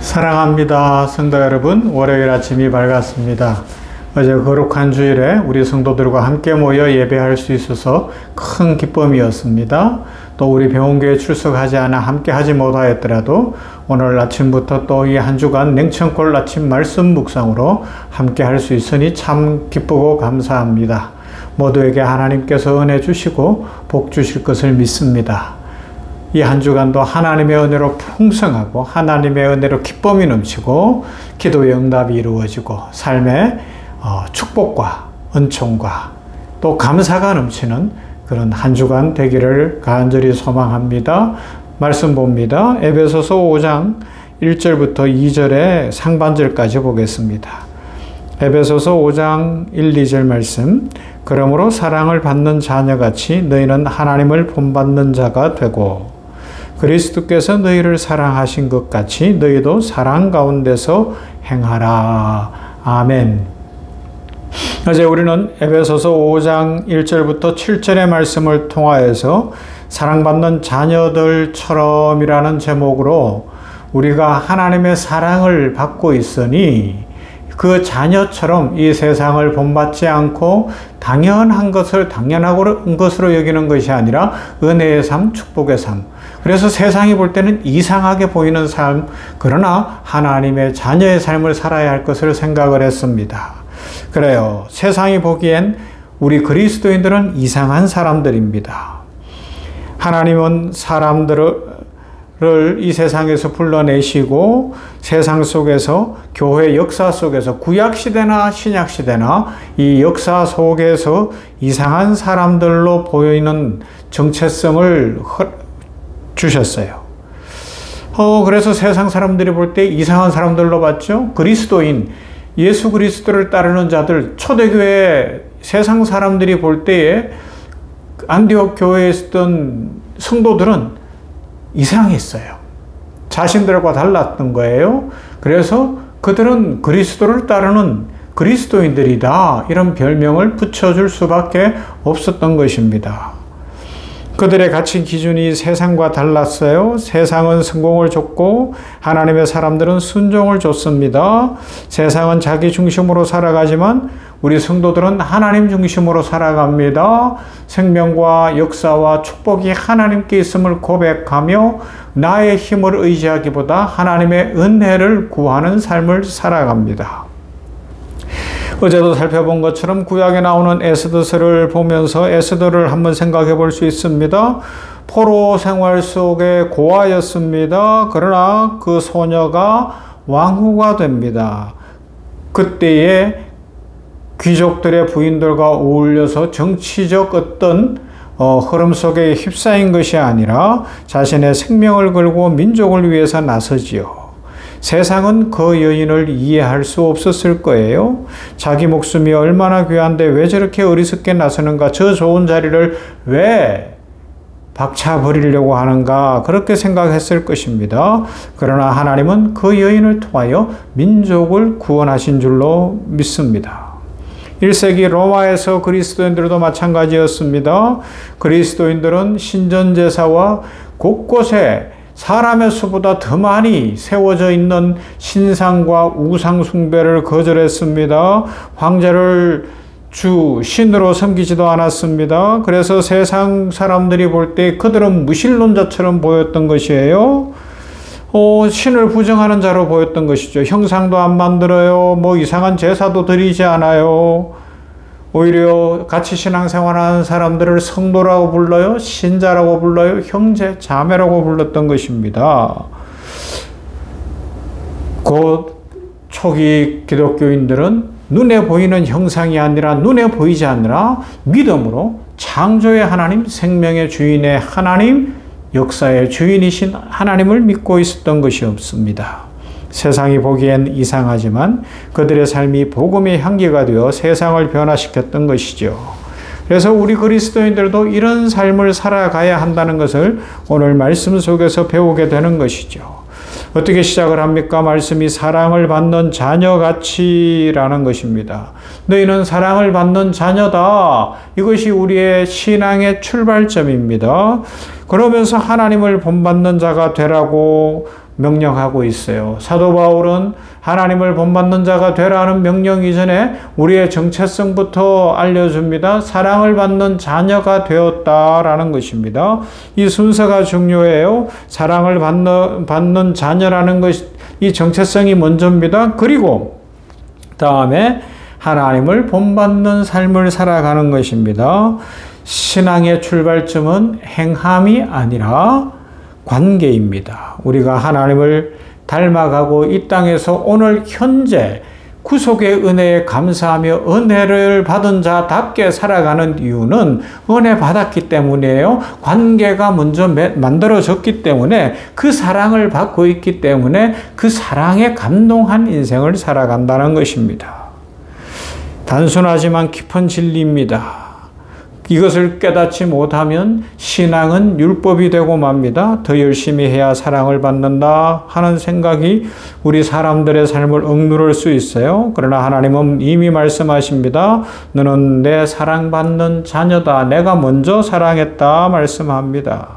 사랑합니다. 성도 여러분, 월요일 아침이 밝았습니다. 어제 거룩한 주일에 우리 성도들과 함께 모여 예배할 수 있어서 큰 기쁨이었습니다. 또 우리 병원교회 출석하지 않아 함께 하지 못하였더라도 오늘 아침부터 또 이 한 주간 냉천골 아침 말씀 묵상으로 함께 할 수 있으니 참 기쁘고 감사합니다. 모두에게 하나님께서 은혜 주시고 복 주실 것을 믿습니다. 이 한 주간도 하나님의 은혜로 풍성하고 하나님의 은혜로 기쁨이 넘치고 기도의 응답이 이루어지고 삶의 축복과 은총과 또 감사가 넘치는 그런 한 주간 되기를 간절히 소망합니다. 말씀 봅니다. 에베소서 5장 1절부터 2절의 상반절까지 보겠습니다. 에베소서 5장 1, 2절 말씀. 그러므로 사랑을 받는 자녀같이 너희는 하나님을 본받는 자가 되고 그리스도께서 너희를 사랑하신 것 같이 너희도 사랑 가운데서 행하라. 아멘. 어제 우리는 에베소서 5장 1절부터 7절의 말씀을 통하여서 사랑받는 자녀들처럼이라는 제목으로 우리가 하나님의 사랑을 받고 있으니 그 자녀처럼 이 세상을 본받지 않고 당연한 것으로 여기는 것이 아니라 은혜의 삶, 축복의 삶. 그래서 세상이 볼 때는 이상하게 보이는 삶, 그러나 하나님의 자녀의 삶을 살아야 할 것을 생각을 했습니다. 그래요. 세상이 보기엔 우리 그리스도인들은 이상한 사람들입니다. 하나님은 사람들을 이 세상에서 불러내시고 세상 속에서 교회 역사 속에서 구약시대나 신약시대나 이 역사 속에서 이상한 사람들로 보이는 정체성을 주셨어요. 그래서 세상 사람들이 볼 때 이상한 사람들로 봤죠. 그리스도인, 예수 그리스도를 따르는 자들, 초대교회 세상 사람들이 볼 때에 안디옥 교회에 있었던 성도들은 이상했어요. 자신들과 달랐던 거예요. 그래서 그들은 그리스도를 따르는 그리스도인들이다. 이런 별명을 붙여줄 수밖에 없었던 것입니다. 그들의 가치 기준이 세상과 달랐어요. 세상은 성공을 줬고 하나님의 사람들은 순종을 줬습니다. 세상은 자기 중심으로 살아가지만 우리 성도들은 하나님 중심으로 살아갑니다. 생명과 역사와 축복이 하나님께 있음을 고백하며 나의 힘을 의지하기보다 하나님의 은혜를 구하는 삶을 살아갑니다. 어제도 살펴본 것처럼 구약에 나오는 에스더서를 보면서 에스더를 한번 생각해 볼 수 있습니다. 포로 생활 속의 고아였습니다. 그러나 그 소녀가 왕후가 됩니다. 그때에 귀족들의 부인들과 어울려서 정치적 어떤 흐름 속에 휩싸인 것이 아니라 자신의 생명을 걸고 민족을 위해서 나서지요. 세상은 그 여인을 이해할 수 없었을 거예요. 자기 목숨이 얼마나 귀한데 왜 저렇게 어리석게 나서는가, 저 좋은 자리를 왜 박차버리려고 하는가, 그렇게 생각했을 것입니다. 그러나 하나님은 그 여인을 통하여 민족을 구원하신 줄로 믿습니다. 1세기 로마에서 그리스도인들도 마찬가지였습니다. 그리스도인들은 신전제사와 곳곳에 사람의 수보다 더 많이 세워져 있는 신상과 우상 숭배를 거절했습니다. 황제를 주 신으로 섬기지도 않았습니다. 그래서 세상 사람들이 볼 때 그들은 무신론자처럼 보였던 것이에요. 신을 부정하는 자로 보였던 것이죠. 형상도 안 만들어요. 뭐 이상한 제사도 드리지 않아요. 오히려 같이 신앙생활하는 사람들을 성도라고 불러요. 신자라고 불러요. 형제, 자매라고 불렀던 것입니다. 곧 초기 기독교인들은 눈에 보이는 형상이 아니라 눈에 보이지 않느라 믿음으로 창조의 하나님, 생명의 주인의 하나님, 역사의 주인이신 하나님을 믿고 있었던 것이 없습니다. 세상이 보기엔 이상하지만 그들의 삶이 복음의 향기가 되어 세상을 변화시켰던 것이죠. 그래서 우리 그리스도인들도 이런 삶을 살아가야 한다는 것을 오늘 말씀 속에서 배우게 되는 것이죠. 어떻게 시작을 합니까? 말씀이 사랑을 받는 자녀같이라는 것입니다. 너희는 사랑을 받는 자녀다. 이것이 우리의 신앙의 출발점입니다. 그러면서 하나님을 본받는 자가 되라고 명령하고 있어요. 사도 바울은 하나님을 본받는 자가 되라는 명령 이전에 우리의 정체성부터 알려줍니다. 사랑을 받는 자녀가 되었다라는 것입니다. 이 순서가 중요해요. 사랑을 받는 자녀라는 것, 이 정체성이 먼저입니다. 그리고 다음에 하나님을 본받는 삶을 살아가는 것입니다. 신앙의 출발점은 행함이 아니라 관계입니다. 우리가 하나님을 닮아가고 이 땅에서 오늘 현재 구속의 은혜에 감사하며 은혜를 받은 자답게 살아가는 이유는 은혜 받았기 때문이에요. 관계가 먼저 만들어졌기 때문에 그 사랑을 받고 있기 때문에 그 사랑에 감동한 인생을 살아간다는 것입니다. 단순하지만 깊은 진리입니다. 이것을 깨닫지 못하면 신앙은 율법이 되고 맙니다. 더 열심히 해야 사랑을 받는다 하는 생각이 우리 사람들의 삶을 억누를 수 있어요. 그러나 하나님은 이미 말씀하십니다. 너는 내 사랑받는 자녀다. 내가 먼저 사랑했다 말씀합니다.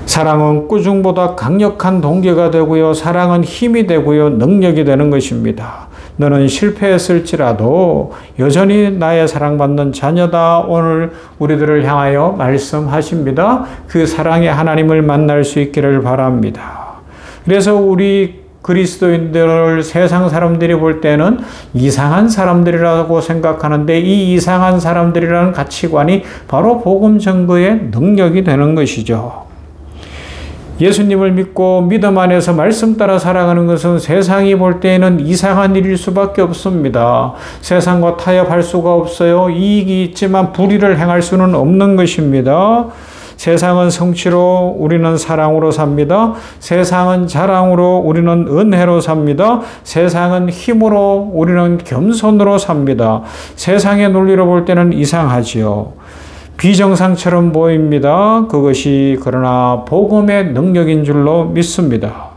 사랑은 꾸중보다 강력한 동기가 되고요. 사랑은 힘이 되고요. 능력이 되는 것입니다. 너는 실패했을지라도 여전히 나의 사랑받는 자녀다. 오늘 우리들을 향하여 말씀하십니다. 그 사랑의 하나님을 만날 수 있기를 바랍니다. 그래서 우리 그리스도인들을 세상 사람들이 볼 때는 이상한 사람들이라고 생각하는데 이 이상한 사람들이라는 가치관이 바로 복음 전거의 능력이 되는 것이죠. 예수님을 믿고 믿음 안에서 말씀 따라 살아가는 것은 세상이 볼 때에는 이상한 일일 수밖에 없습니다. 세상과 타협할 수가 없어요. 이익이 있지만 불의를 행할 수는 없는 것입니다. 세상은 성취로 우리는 사랑으로 삽니다. 세상은 자랑으로 우리는 은혜로 삽니다. 세상은 힘으로 우리는 겸손으로 삽니다. 세상의 논리로 볼 때는 이상하지요. 비정상처럼 보입니다. 그것이 그러나 복음의 능력인 줄로 믿습니다.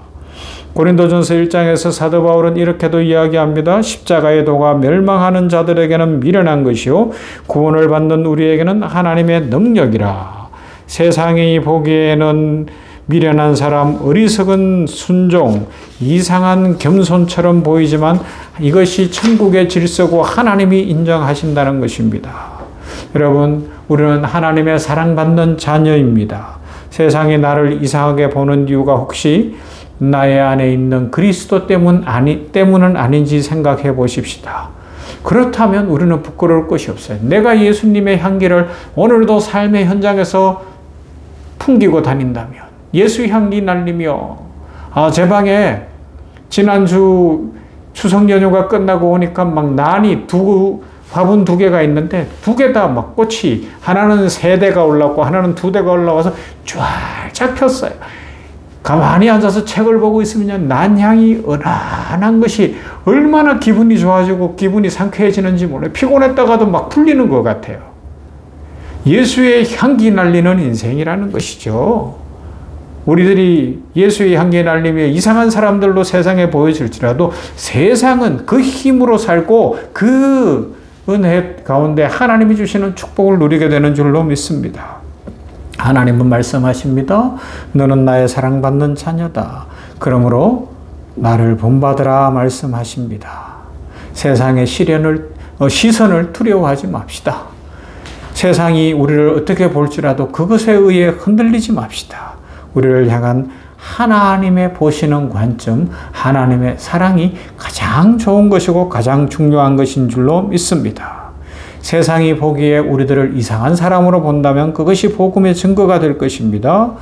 고린도전서 1장에서 사도 바울은 이렇게도 이야기합니다. 십자가의 도가 멸망하는 자들에게는 미련한 것이요 구원을 받는 우리에게는 하나님의 능력이라. 세상이 보기에는 미련한 사람, 어리석은 순종, 이상한 겸손처럼 보이지만 이것이 천국의 질서고 하나님이 인정하신다는 것입니다. 여러분, 우리는 하나님의 사랑받는 자녀입니다. 세상이 나를 이상하게 보는 이유가 혹시 나의 안에 있는 그리스도 때문은 아닌지 생각해 보십시다. 그렇다면 우리는 부끄러울 것이 없어요. 내가 예수님의 향기를 오늘도 삶의 현장에서 풍기고 다닌다면, 예수 향기 날리며, 제 방에 지난주 추석 연휴가 끝나고 오니까 막 난이 화분 2개가 있는데 2개 다 막 꽃이 하나는 3대가 올라왔고 하나는 2대가 올라와서 쫙 폈어요. 가만히 앉아서 책을 보고 있으면 난향이 은은한 것이 얼마나 기분이 좋아지고 기분이 상쾌해지는지 몰라요. 피곤했다가도 막 풀리는 것 같아요. 예수의 향기 날리는 인생이라는 것이죠. 우리들이 예수의 향기 날리며 이상한 사람들로 세상에 보여질지라도 세상은 그 힘으로 살고 그 은혜 가운데 하나님이 주시는 축복을 누리게 되는 줄로 믿습니다. 하나님은 말씀하십니다. 너는 나의 사랑받는 자녀다. 그러므로 나를 본받으라 말씀하십니다. 세상의 시선을 두려워하지 맙시다. 세상이 우리를 어떻게 볼지라도 그것에 의해 흔들리지 맙시다. 우리를 향한 하나님의 보시는 관점, 하나님의 사랑이 가장 좋은 것이고 가장 중요한 것인 줄로 믿습니다. 세상이 보기에 우리들을 이상한 사람으로 본다면 그것이 복음의 증거가 될 것입니다.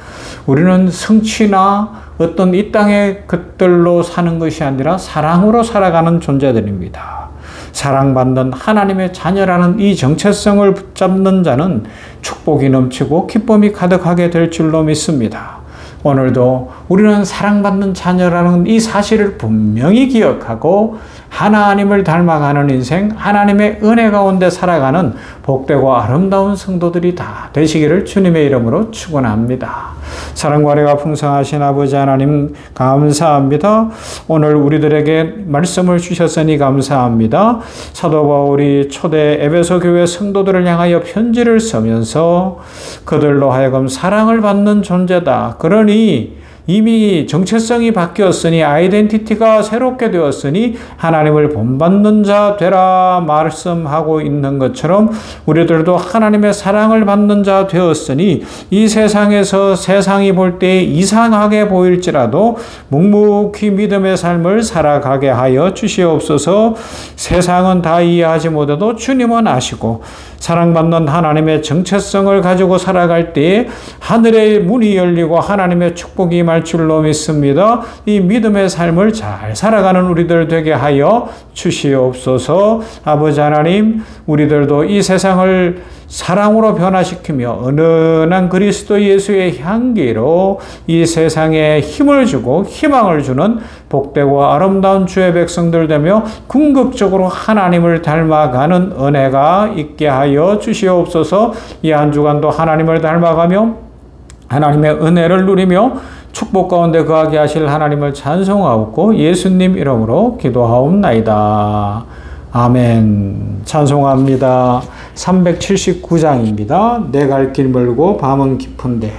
우리는 성취나 어떤 이 땅의 것들로 사는 것이 아니라 사랑으로 살아가는 존재들입니다. 사랑받는 하나님의 자녀라는 이 정체성을 붙잡는 자는 축복이 넘치고 기쁨이 가득하게 될 줄로 믿습니다. 오늘도 우리는 사랑받는 자녀라는 이 사실을 분명히 기억하고 하나님을 닮아가는 인생, 하나님의 은혜 가운데 살아가는 복되고 아름다운 성도들이 다 되시기를 주님의 이름으로 축원합니다. 사랑과 은혜가 풍성하신 아버지 하나님 감사합니다. 오늘 우리들에게 말씀을 주셨으니 감사합니다. 사도 바울이 초대 에베소 교회 성도들을 향하여 편지를 쓰면서 그들로 하여금 사랑을 받는 존재다. 그러니 이미 정체성이 바뀌었으니 아이덴티티가 새롭게 되었으니 하나님을 본받는 자 되라 말씀하고 있는 것처럼 우리들도 하나님의 사랑을 받는 자 되었으니 이 세상에서 세상이 볼 때 이상하게 보일지라도 묵묵히 믿음의 삶을 살아가게 하여 주시옵소서. 세상은 다 이해하지 못해도 주님은 아시고 사랑받는 하나님의 정체성을 가지고 살아갈 때에 하늘의 문이 열리고 하나님의 축복이 임할 줄로 믿습니다. 이 믿음의 삶을 잘 살아가는 우리들 되게 하여 주시옵소서. 아버지 하나님, 우리들도 이 세상을 사랑으로 변화시키며 은은한 그리스도 예수의 향기로 이 세상에 힘을 주고 희망을 주는 복되고 아름다운 주의 백성들 되며 궁극적으로 하나님을 닮아가는 은혜가 있게 하여 주시옵소서. 이 한 주간도 하나님을 닮아가며 하나님의 은혜를 누리며 축복 가운데 거하게 하실 하나님을 찬송하옵고 예수님 이름으로 기도하옵나이다. 아멘. 찬송합니다. 379장입니다. 내 갈 길 멀고 밤은 깊은데